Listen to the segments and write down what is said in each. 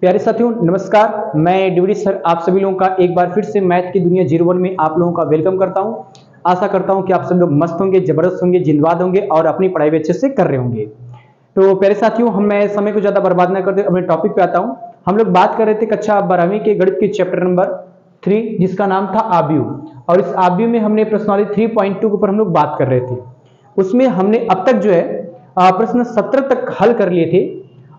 प्यारे साथियों नमस्कार, मैं डीवीडी सर आप सभी लोगों का एक बार फिर से मैथ की दुनिया 01 में आप लोगों का वेलकम करता हूं। आशा करता हूं कि आप सब लोग मस्त होंगे, जबरदस्त होंगे, जिंदाबाद होंगे और अपनी पढ़ाई भी अच्छे से कर रहे होंगे। तो प्यारे साथियों, मैं समय को ज्यादा बर्बाद न करते अपने टॉपिक पे आता हूं। हम लोग बात कर रहे थे कक्षा 12वीं के गणित के चैप्टर नंबर 3 जिसका नाम था आव्यूह, और इस आव्यूह में हमने प्रश्नावली 3.2 के ऊपर हम लोग बात कर रहे थे। उसमें हमने अब तक जो है प्रश्न 17 तक हल कर लिए थे,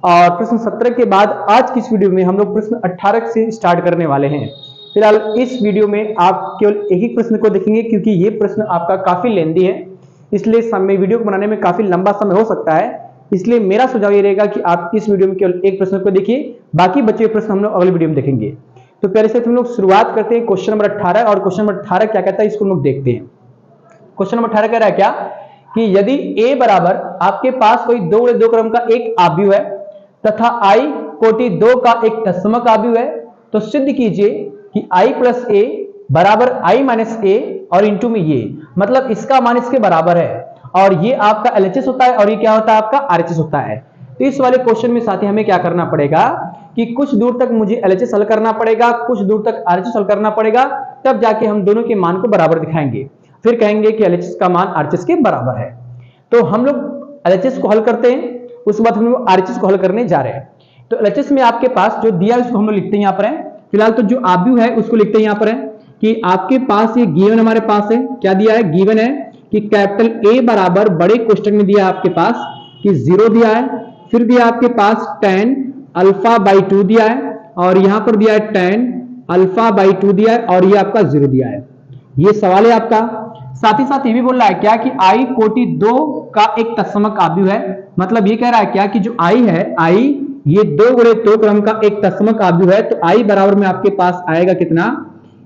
और प्रश्न 17 के बाद आज की इस वीडियो में हम लोग प्रश्न 18 से स्टार्ट करने वाले हैं। फिलहाल इस वीडियो में आप केवल एक ही प्रश्न को देखेंगे क्योंकि ये प्रश्न आपका काफी लेंदी है, इसलिए समय वीडियो को बनाने में काफी लंबा समय हो सकता है। इसलिए मेरा सुझाव ये रहेगा कि आप इस वीडियो में केवल एक प्रश्न को देखिए, बाकी बचे हुए प्रश्न हम लोग अगले वीडियो में देखेंगे। तो प्यारे से हम लोग शुरुआत करते हैं क्वेश्चन नंबर 18, और क्वेश्चन नंबर 18 क्या कहता है इसको हम लोग देखते हैं। क्वेश्चन नंबर 18 कह रहा है क्या कि यदि a बराबर आपके पास कोई 2 क्रम का एक आव्यूह है तथा i कोटि 2 का एक तत्समक आव्यूह है, तो सिद्ध कीजिए कि i प्लस a बराबर i माइनस a और इंटू में ये, मतलब इसका मान इसके बराबर है, और ये आपका LHS होता है और ये क्या होता है आपका RHS होता है। तो इस वाले क्वेश्चन में साथी हमें क्या करना पड़ेगा कि कुछ दूर तक मुझे LHS हल करना पड़ेगा, कुछ दूर तक RHS हल करना पड़ेगा, तब जाके हम दोनों के मान को बराबर दिखाएंगे, फिर कहेंगे कि LHS का मान RHS के बराबर है। तो हम लोग LHS को हल करते हैं, उसके बाद हम लोग RHS को हल करने जा रहे हैं। तो LHS में आपके पास जो दिया है उसको हम लोग लिखते हैं यहाँ पर है। फिलहाल तो जो आव्यूह है उसको लिखते हैं यहाँ पर है कि आपके पास ये गिवन हमारे पास है, क्या दिया है, गिवन है कि कैपिटल A बराबर बड़े कोष्टक में दिया है आपके पास कि 0 दिया है, फिर दिया आपके पास tan अल्फा बाई 2 दिया है, और यहां पर दिया है tan अल्फा बाई 2 दिया है, और ये आपका 0 दिया है। ये सवाल है आपका। साथ ही साथ ये भी बोल रहा है क्या कि i कोटि 2 का एक तत्समक आव्यूह है, मतलब ये कह रहा है क्या कि जो i है, i ये 2 गुणे 2 क्रम का एक तत्समक आव्यूह है, तो i बराबर में आपके पास आएगा कितना,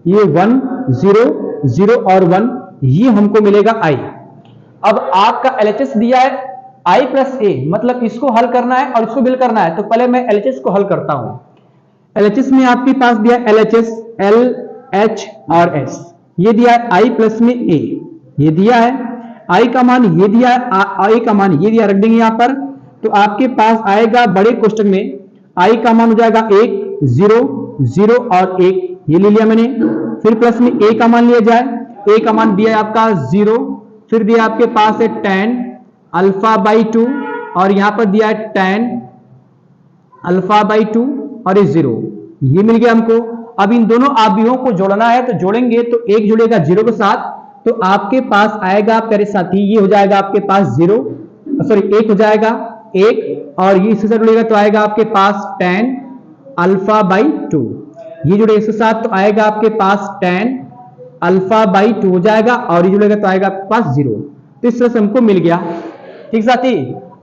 ये 1 0 0 और 1, ये हमको मिलेगा i। अब आपका LHS दिया है i प्लस a, मतलब इसको हल करना है और इसको भी हल करना है, तो पहले मैं LHS को हल करता हूं। LHS में आपके पास दिया है LHS L H और S, ये दिया है i प्लस में a, ये दिया है i का मान, ये दिया है i का मान, ये दिया, रख देंगे यहां पर। तो आपके पास आएगा बड़े कोष्टक में i का मान हो जाएगा 1 0 0 और 1, ये ले लिया मैंने। फिर प्लस में a का मान लिया जाए, a का मान दिया है आपका 0, फिर दिया आपके पास है tan अल्फा बाई 2, और यहां पर दिया है tan अल्फा बाई 2 और ये 0, ये मिल गया हमको। अब इन दोनों आव्यूहों को जोड़ना है, तो जोड़ेंगे तो 1 जुड़ेगा 0 के साथ, तो आपके पास आएगा प्यारे साथी, ये हो जाएगा आपके पास 0, सॉरी 1 हो जाएगा 1, और ये इसके साथ जुड़ेगा तो आएगा आपके पास tan अल्फा बाई 2, ये जुड़ेगा इसके साथ तो आएगा आपके पास tan अल्फा बाई 2 हो जाएगा, और ये जुड़ेगा तो आएगा आपके पास 0। तो इस तरह से हमको मिल गया। ठीक साथी,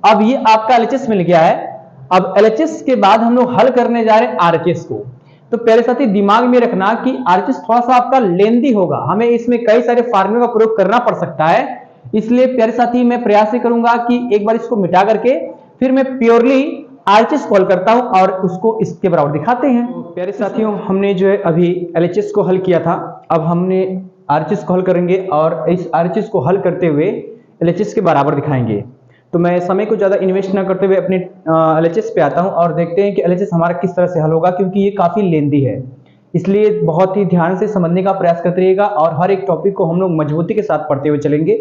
अब ये आपका LHS मिल गया है। अब LHS के बाद हम लोग हल करने जा रहे हैं RHS को। तो पहले साथी दिमाग में रखना कि RHS थोड़ा सा आपका लेंदी होगा, हमें इसमें कई सारे फार्मूले का प्रयोग करना पड़ सकता है, इसलिए प्यारे साथी मैं प्रयास करूंगा कि एक बार इसको मिटा करके फिर मैं प्योरली RHS कॉल करता हूं और उसको इसके बराबर दिखाते हैं। तो प्यारे साथियों, हमने जो है अभी LHS को हल किया था, अब हमने RHS को हल करेंगे और इस RHS को हल करते हुए LHS के बराबर दिखाएंगे। तो मैं समय को ज्यादा इन्वेस्ट ना करते हुए अपने LHS पे आता हूं और देखते हैं कि LHS हमारा किस तरह से हल होगा, क्योंकि ये काफी लेंदी है, इसलिए बहुत ही ध्यान से समझने का प्रयास करते रहिएगा और हर एक टॉपिक को हम लोग मजबूती के साथ पढ़ते हुए चलेंगे।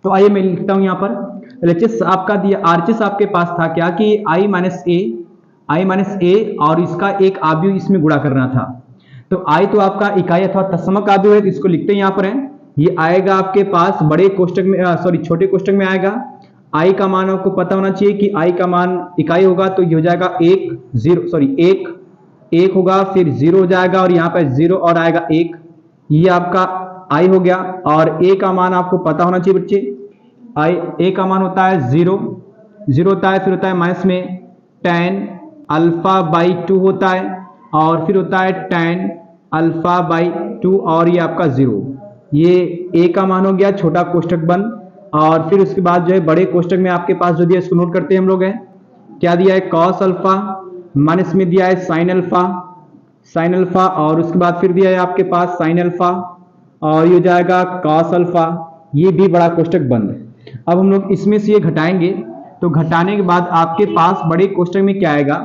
तो आइए मैं लिखता हूं यहाँ पर LHS आपका दिया, RHS आपके पास था क्या कि i माइनस a और इसका एक आव्यूह इसमें गुणा करना था। तो i तो आपका इकाई अथवा तत्समक आव्यूह है, तो इसको लिखते हैं यहाँ पर है, ये आएगा आपके पास बड़े कोष्टक में, सॉरी छोटे कोष्टक में आएगा। i का मान आपको पता होना चाहिए कि i का मान इकाई होगा, तो ये हो जाएगा 1 होगा, फिर 0 हो जाएगा, और यहाँ पर 0 और आएगा 1, ये आपका i हो गया। और a का मान आपको पता होना चाहिए बच्चे, a का मान होता है 0 होता है, फिर होता है माइनस में tan अल्फा बाई 2 होता है, और फिर होता है tan अल्फा बाई 2, और ये आपका 0, ये a का मान हो गया, छोटा कोष्टक बंद। और फिर उसके बाद जो है बड़े कोष्टक में आपके पास जो दिया इसको नोट करते हैं हम लोग, है क्या दिया है, cos अल्फा, माइनस में दिया है sin अल्फा, और उसके बाद फिर दिया है आपके पास sin अल्फा, और ये हो जाएगा cos अल्फा, ये भी बड़ा कोष्टक बंद। अब हम लोग इसमें से ये घटाएंगे तो घटाने के बाद आपके पास बड़े कोष्टक में क्या आएगा,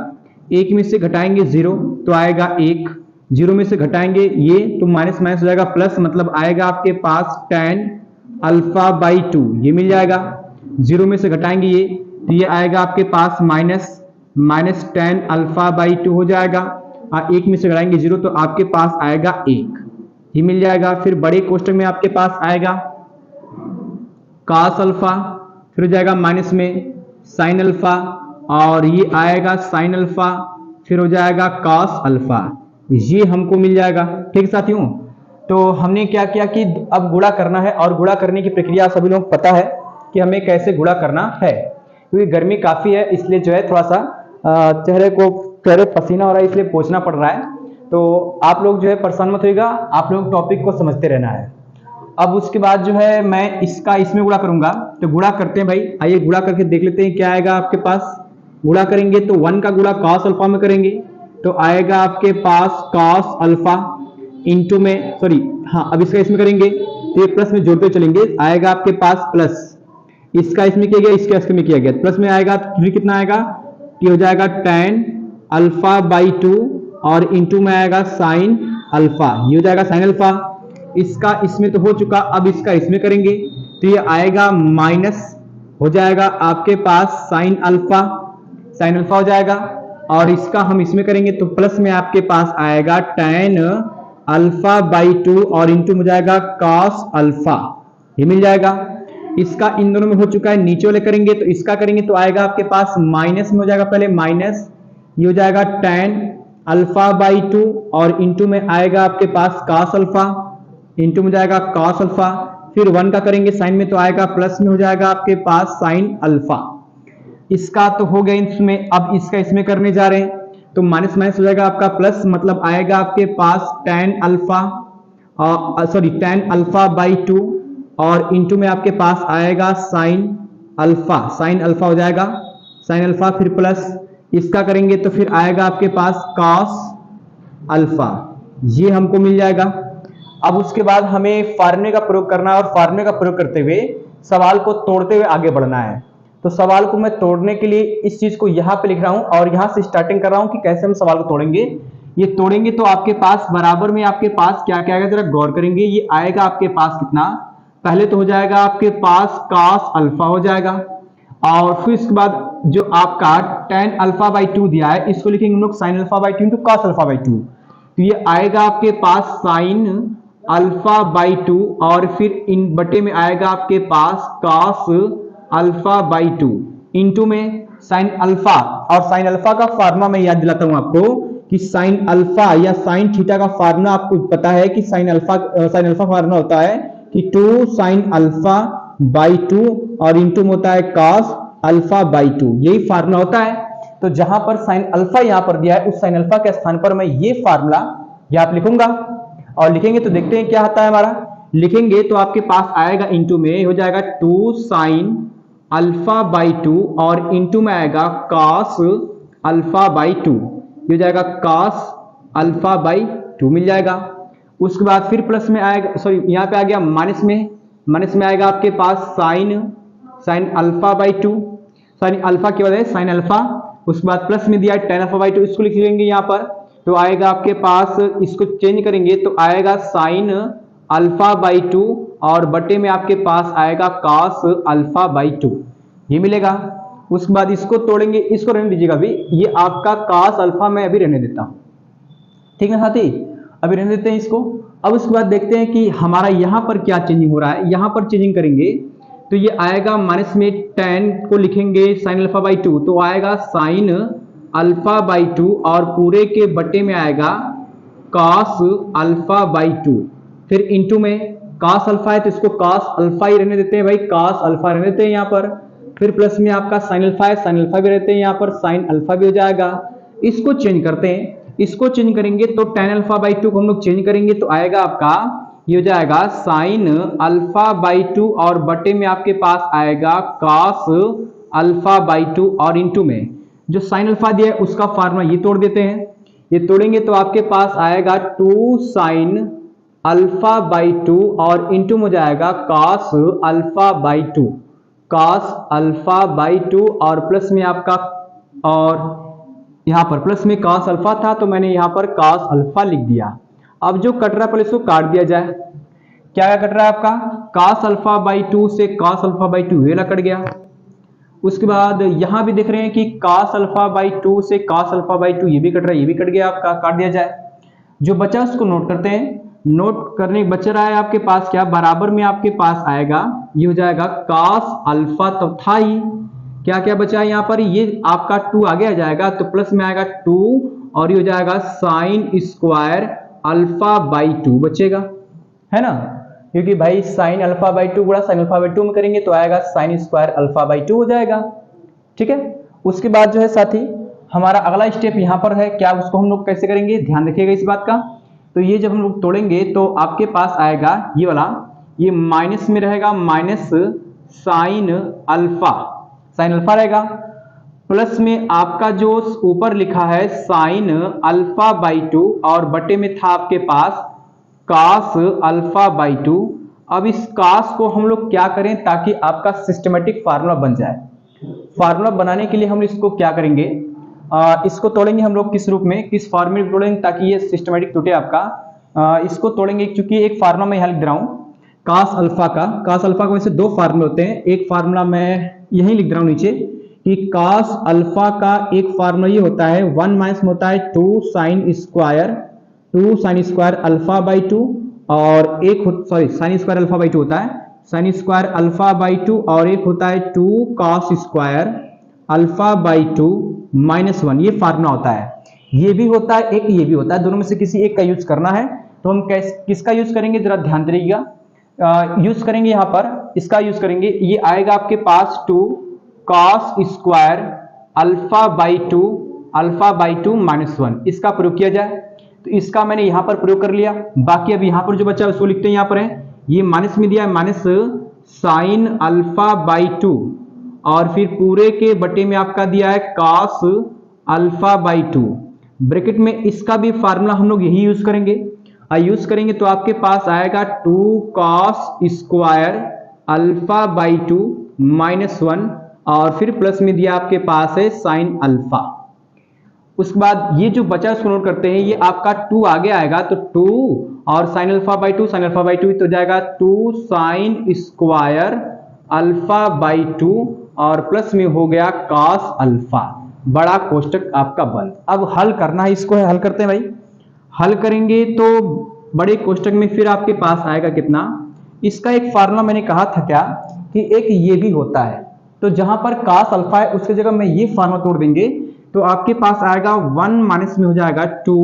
एक में से घटाएंगे 0 तो आएगा 1, 0 में से घटाएंगे ये तो माइनस माइनस हो जाएगा प्लस, मतलब आएगा आपके पास tan अल्फा बाई 2, ये मिल जाएगा। 0 में से घटाएंगे ये तो ये आएगा आपके पास माइनस tan अल्फा बाई 2 हो जाएगा, और 1 में से घटाएंगे 0 तो आपके पास आएगा 1, ये मिल जाएगा। फिर बड़े कोष्टक में आपके पास आएगा cos अल्फा, फिर हो जाएगा माइनस में sin अल्फा, और ये आएगा sin अल्फा, फिर हो जाएगा cos अल्फा, ये हमको मिल जाएगा। ठीक साथियों, तो हमने क्या किया कि अब गुणा करना है, और गुणा करने की प्रक्रिया सभी लोग पता है कि हमें कैसे गुणा करना है। क्योंकि गर्मी काफी है इसलिए जो है थोड़ा सा चेहरे पसीना हो रहा है, इसलिए पोंछना पड़ रहा है। तो आप लोग जो है परेशान मत होइएगा, आप लोग टॉपिक को समझते रहना है। अब उसके बाद जो है मैं इसका इसमें गुणा करूंगा, तो गुणा करते हैं भाई, आइए गुणा करके देख लेते हैं क्या आएगा आपके पास। गुणा करेंगे तो 1 का गुणा cos अल्फा में करेंगे तो आएगा आपके पास cos अल्फा इंटू में अब इसका इसमें करेंगे तो ये प्लस में जोड़ते चलेंगे, आएगा आपके पास प्लस, इसका इसमें किया गया, इसका इसमें किया गया, प्लस में आएगा फिर कितना आएगा, ये हो जाएगा tan अल्फा बाई 2 और इंटू में आएगा sin अल्फा, ये हो जाएगा sin अल्फा। इसका इसमें तो हो चुका, अब इसका इसमें करेंगे तो ये आएगा माइनस हो जाएगा आपके पास sin अल्फा हो जाएगा, और इसका हम इसमें करेंगे तो प्लस में आपके पास आएगा tan अल्फा बाई 2 और इंटू हो जाएगा cos अल्फा, ये मिल जाएगा। इसका इन दोनों में हो चुका है, नीचे वाले करेंगे तो इसका करेंगे तो आएगा आपके पास माइनस में हो जाएगा, पहले माइनस, ये हो जाएगा tan अल्फा बाई 2 और इंटू में आएगा आपके पास cos अल्फा, इंटू में जाएगा cos अल्फा, फिर 1 का करेंगे साइन में तो आएगा प्लस में हो जाएगा आपके पास sin अल्फा। इसका तो हो गया इसमें, अब इसका इसमें करने जा रहे हैं तो माइनस माइनस हो जाएगा आपका प्लस, मतलब आएगा आपके पास tan अल्फा बाई 2 और इंटू में आपके पास आएगा sin अल्फा हो जाएगा sin अल्फा, फिर प्लस इसका करेंगे तो फिर आएगा आपके पास cos अल्फा, ये हमको मिल जाएगा। अब उसके बाद हमें फार्मूले का प्रयोग करना है, और फार्मूले का प्रयोग करते हुए सवाल को तोड़ते हुए आगे बढ़ना है। तो सवाल को मैं तोड़ने के लिए इस चीज को यहाँ पे लिख रहा हूं और यहाँ से स्टार्टिंग कर रहा हूं कि कैसे हम सवाल को तोड़ेंगे। ये तोड़ेंगे तो आपके पास बराबर में आपके पास क्या क्या आएगा, जरा गौर करेंगे। ये आएगा आपके पास कितना, पहले तो हो जाएगा आपके पास cos अल्फा हो जाएगा, और फिर इसके बाद जो आपका tan अल्फा बाई 2 दिया है इसको लिखेंगे हम लोग sin alpha by 2 into cos alpha by 2, तो ये आएगा आपके पास sin अल्फा बाई 2 और फिर इन बटे में आएगा आपके पास cos अल्फा बाई 2 इंटू में sin अल्फा, और sin अल्फा का फार्मूला मैं याद दिलाता हूं आपको कि sin अल्फा या sin थीटा का फार्मूला आपको पता है कि sin अल्फा फार्मूला होता है कि 2 sin अल्फा बाई 2 और इंटू में होता है cos अल्फा बाई 2, यही फार्मूला होता है। तो जहां पर sin अल्फा यहां पर दिया है उस sin अल्फा के स्थान पर मैं ये फार्मूला यहां लिखूंगा, और लिखेंगे तो देखते हैं क्या आता है हमारा। लिखेंगे तो आपके पास आएगा इंटू में हो जाएगा 2 sin अल्फा बाई 2 और इंटू में आएगा cos अल्फा बाई 2, ये हो जाएगा cos अल्फा बाई 2 मिल जाएगा। उसके बाद फिर प्लस में आएगा, यहाँ पे आ गया माइनस में आएगा आपके पास sin alpha by 2, sin alpha के बाद है sin अल्फा, उसके बाद प्लस में दिया है tan अल्फा बाई 2, इसको लिख लेंगे यहाँ पर तो आएगा आपके पास, इसको चेंज करेंगे तो आएगा sin अल्फा बाई 2 और बटे में आपके पास आएगा cos अल्फा बाई 2, ये मिलेगा। उसके बाद इसको तोड़ेंगे, इसको रहने दीजिएगा अभी, ये आपका cos अल्फा मैं अभी रहने देता हूं, ठीक है साथी, अभी रहने देते हैं इसको। अब उसके बाद देखते हैं कि हमारा यहाँ पर क्या चेंजिंग हो रहा है। यहाँ पर चेंजिंग करेंगे तो ये आएगा माइनस में tan को लिखेंगे sin अल्फा बाई 2 तो आएगा sin अल्फा बाई 2 और पूरे के बटे में आएगा cos अल्फा बाई 2, फिर इंटू में cos अल्फा है तो इसको cos अल्फा ही रहने देते हैं भाई, cos अल्फा रहने देते हैं यहाँ पर, फिर प्लस में आपका sin अल्फा है, sin अल्फा भी रहते हैं यहाँ पर, sin अल्फा भी हो जाएगा। इसको चेंज करते हैं, इसको चेंज करेंगे तो tan अल्फा बाई 2 को हम लोग चेंज करेंगे तो आएगा आपका ये हो जाएगा sin अल्फा बाई 2 और बटे में आपके पास आएगा cos अल्फा बाई 2 और इंटू में जो sin अल्फा दिया है उसका फार्मूला ये तोड़ देते हैं। ये तोड़ेंगे तो आपके पास आएगा 2 sin अल्फा बाई 2 और इंटू में जाएगा cos alpha by 2, cos alpha by 2 और प्लस में आपका, और यहाँ पर प्लस में cos अल्फा था तो मैंने यहाँ पर cos अल्फा लिख दिया। अब जो कट रहा है पहले इसको काट दिया जाए। क्या क्या कट रहा है आपका, cos अल्फा बाई 2 से cos अल्फा बाई 2 ये वाला कट गया। उसके बाद यहां भी देख रहे हैं कि cos अल्फा बाई 2 से cos अल्फा बाई 2 ये भी कट रहा है, ये भी कट गया आपका, काट दिया जाए। जो बचा उसको नोट करते हैं। नोट करने बच रहा है आपके पास क्या, बराबर में आपके पास आएगा, ये हो जाएगा cos अल्फा, तो था ही क्या क्या बचा है यहाँ पर, ये आपका 2 आगे आ जाएगा तो प्लस में आएगा 2 और ये हो जाएगा साइन स्क्वायर अल्फा बाई 2 बचेगा, है ना, क्योंकि भाई साइन अल्फा बाई 2 गुणा साइन अल्फा बाई 2 में करेंगे तो आएगा साइन स्क्वायर अल्फा बाई 2 हो जाएगा। ठीक है, उसके बाद जो है साथी हमारा अगला स्टेप यहाँ पर है, क्या उसको हम लोग कैसे करेंगे, ध्यान रखिएगा इस बात का। तो ये जब हम लोग तोड़ेंगे तो आपके पास आएगा ये वाला, ये माइनस में रहेगा, माइनस साइन अल्फा रहेगा, प्लस में आपका जो ऊपर लिखा है साइन अल्फा बाई 2 और बटे में था आपके पास cos अल्फा बाई 2। अब इस cos को हम लोग क्या करें ताकि आपका सिस्टमेटिक फार्मूला बन जाए। फार्मूला बनाने के लिए हम इसको क्या करेंगे, इसको तोड़ेंगे हम लोग किस रूप में, किस फॉर्मूले में तोड़ेंगे ताकि ये सिस्टमेटिक टूटे आपका। इसको तोड़ेंगे क्योंकि एक फार्मूला मैं यहाँ लिख रहा हूँ cos अल्फा का वैसे दो फार्मूले होते हैं। एक फार्मूला मैं यहीं लिख रहा हूँ नीचे कि cos अल्फा का एक फार्मूला ये होता है 1 माइनस में होता है 2 साइन स्क्वायर अल्फा बाई 2 और एक साइन स्क्वायर अल्फा बाई 2 होता है, साइन स्क्वायर अल्फा बाई 2 और एक होता है 2 cos square alpha by 2 minus 1, ये फार्मूला होता है। ये भी होता है एक, ये भी होता है, दोनों में से किसी एक का यूज करना है। तो हम किसका यूज करेंगे जरा ध्यान दीजिएगा। यूज करेंगे यहाँ पर इसका यूज करेंगे, ये आएगा आपके पास 2 cos square alpha by 2 minus 1, इसका प्रयोग किया जाए। तो इसका मैंने यहां पर प्रयोग कर लिया। बाकी अब यहां पर जो बचा है उसको लिखते हैं, यहां पर है ये माइनस में दिया है, माइनस साइन अल्फा बाई 2 और फिर पूरे के बटे में आपका दिया है cos अल्फा बाई 2, ब्रैकेट में इसका भी फार्मूला हम लोग यही यूज करेंगे तो आपके पास आएगा 2 cos square alpha by 2 minus 1 और फिर प्लस में दिया आपके पास है साइन अल्फा। उसके बाद ये जो बचा उसको नोट करते हैं, ये आपका 2 आगे आएगा तो 2 और साइन अल्फा बाई 2 तो जाएगा 2 साइन स्क्वायर अल्फा बाई 2 और प्लस में हो गया cos अल्फा, बड़ा कोष्टक आपका बंद। अब हल करना है इसको, हल करते हैं भाई। हल करेंगे तो बड़े कोष्टक में फिर आपके पास आएगा कितना, इसका एक फार्मूला मैंने कहा था क्या कि एक ये भी होता है, तो जहां पर cos अल्फा है उसकी जगह में ये फार्मूला तोड़ देंगे तो आपके पास आएगा 1 माइनस में हो जाएगा 2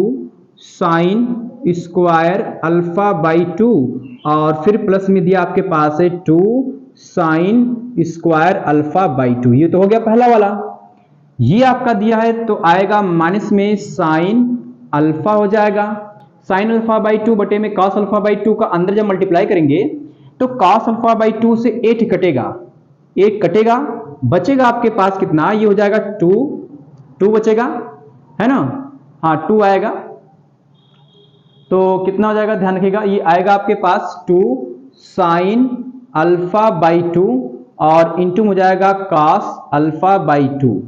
साइन स्क्वायर अल्फा बाई 2 और फिर प्लस में दिया आपके पास है 2 साइन स्क्वायर अल्फा बाई 2, ये तो हो गया पहला वाला। ये आपका दिया है तो आएगा माइनस में साइन अल्फा हो जाएगा, साइन अल्फा बाई 2 बटे में cos अल्फा बाई 2 का अंदर जब मल्टीप्लाई करेंगे तो cos अल्फा बाई 2 से 8 कटेगा, बचेगा आपके पास कितना, ये हो जाएगा 2 बचेगा, है ना, हाँ 2 आएगा तो कितना हो जाएगा ध्यान रखिएगा, ये आएगा आपके पास 2 साइन अल्फा बाई 2 और इंटू हो जाएगा cos अल्फा बाई 2,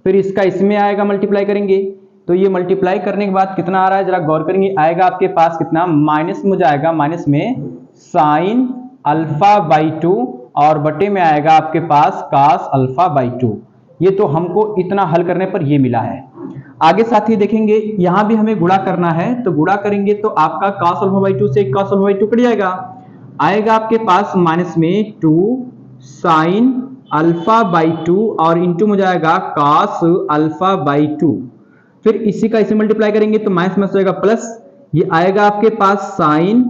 फिर इसका इसमें आएगा मल्टीप्लाई करेंगे तो ये मल्टीप्लाई करने के बाद कितना आ रहा है जरा गौर करेंगे, आएगा आपके पास कितना, माइनस में हो जाएगा, माइनस में साइन अल्फा बाई 2 और बटे में आएगा आपके पास cos अल्फा बाई 2। ये तो हमको इतना हल करने पर ये मिला है। आगे साथी देखेंगे यहां भी हमें गुणा करना है, तो गुणा करेंगे तो आपका cos अल्फा बाई 2 से cos अल्फा बाई 2 कट जाएगा, आएगा आपके पास माइनस में 2 साइन अल्फा बाई 2 और इंटू हो जाएगा cos अल्फा बाई 2, फिर इसी का इसे मल्टीप्लाई करेंगे तो माइनस में हो जाएगा प्लस, ये आएगा आपके पास साइन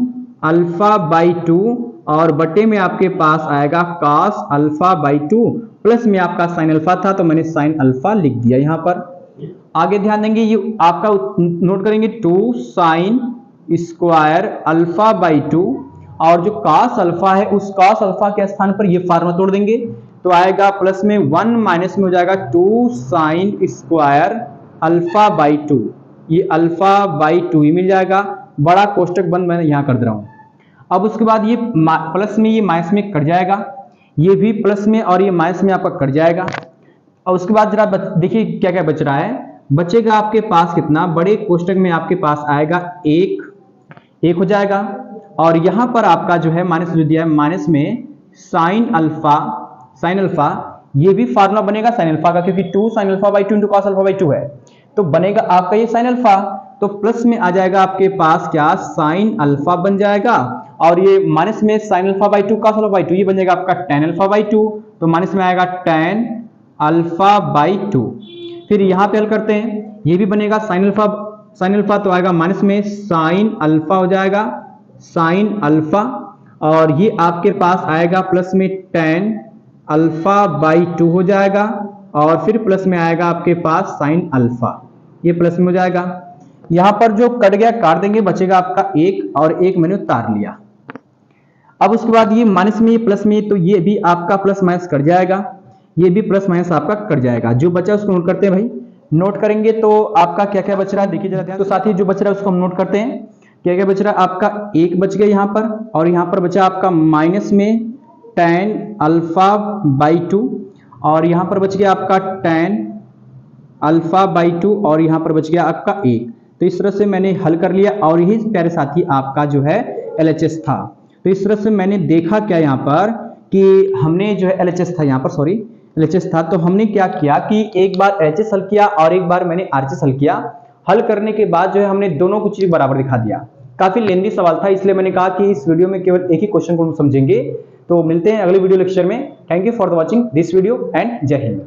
अल्फा बाई 2 और बटे में आपके पास आएगा cos अल्फा बाई 2, प्लस में आपका साइन अल्फा था तो मैंने साइन अल्फा लिख दिया यहां पर। आगे ध्यान देंगे ये आपका नोट करेंगे 2 साइन स्क्वायर अल्फा बाई 2 और जो cos अल्फा है उस cos अल्फा के स्थान पर ये फार्मूला तोड़ देंगे तो आएगा प्लस में 1 माइनस में हो जाएगा 2 साइन स्क्वायर अल्फा बाई 2, ये अल्फा बाई 2 ही मिल जाएगा, बड़ा कोष्टक बंद मैंने यहां कर दे रहा हूं। अब उसके बाद ये प्लस में ये माइनस में कट जाएगा, ये भी प्लस में और ये माइनस में आपका कट जाएगा। और उसके बाद जरा देखिए क्या क्या बच रहा है। बचेगा आपके पास कितना, बड़े कोष्टक में आपके पास आएगा एक हो जाएगा। और यहां पर आपका जो है माइनस जो दिया है, माइनस में साइन अल्फा ये भी फार्मूला बनेगा साइन अल्फा का, क्योंकि 2 sin alpha by 2 into cos alpha by 2 है, तो बनेगा आपका ये साइन अल्फा। तो प्लस में आ जाएगा आपके पास क्या, साइन अल्फा बन जाएगा। और ये माइनस में sine alpha by 2 cos alpha by 2, ये बन जाएगा आपका tan अल्फा बाई 2, तो माइनस में आएगा tan अल्फा बाई 2। फिर यहाँ पे हल करते हैं, ये भी बनेगा साइन अल्फा तो आएगा माइनस में साइन अल्फा हो जाएगा, साइन अल्फा। और ये आपके पास आएगा प्लस में tan अल्फा बाई 2 हो जाएगा। और फिर प्लस में आएगा आपके पास साइन अल्फा, ये प्लस में हो जाएगा। यहां पर जो कट गया काट देंगे, बचेगा आपका 1 और 1 मैंने उतार लिया। अब उसके बाद ये माइनस में ये प्लस में, तो ये भी आपका प्लस माइनस कट जाएगा, ये भी प्लस माइनस आपका कट जाएगा। जो बचा उसको नोट करते हैं भाई, नोट करेंगे तो आपका क्या क्या बच रहा है देखिए जरा ध्यान। तो साथ ही जो बच रहा है उसको हम नोट करते हैं, क्या क्या बच रहा है। आपका 1 बच गया यहाँ पर, और यहाँ पर बचा आपका माइनस में tan अल्फा बाई 2, और यहाँ पर बच गया आपका tan अल्फा बाई 2, और यहाँ पर बच गया आपका 1। तो इस तरह से मैंने हल कर लिया, और यही प्यारे साथी आपका जो है LHS था। तो इस तरह से मैंने देखा क्या यहाँ पर कि हमने जो है LHS था यहाँ पर, सॉरी LHS था, तो हमने क्या किया कि एक बार LHS हल किया और एक बार मैंने RHS हल किया। हल करने के बाद जो है हमने दोनों को चीज बराबर दिखा दिया। काफी लेंदी सवाल था, इसलिए मैंने कहा कि इस वीडियो में केवल एक ही क्वेश्चन को हम समझेंगे। तो मिलते हैं अगले वीडियो लेक्चर में। Thank you for watching this video and जय हिंद।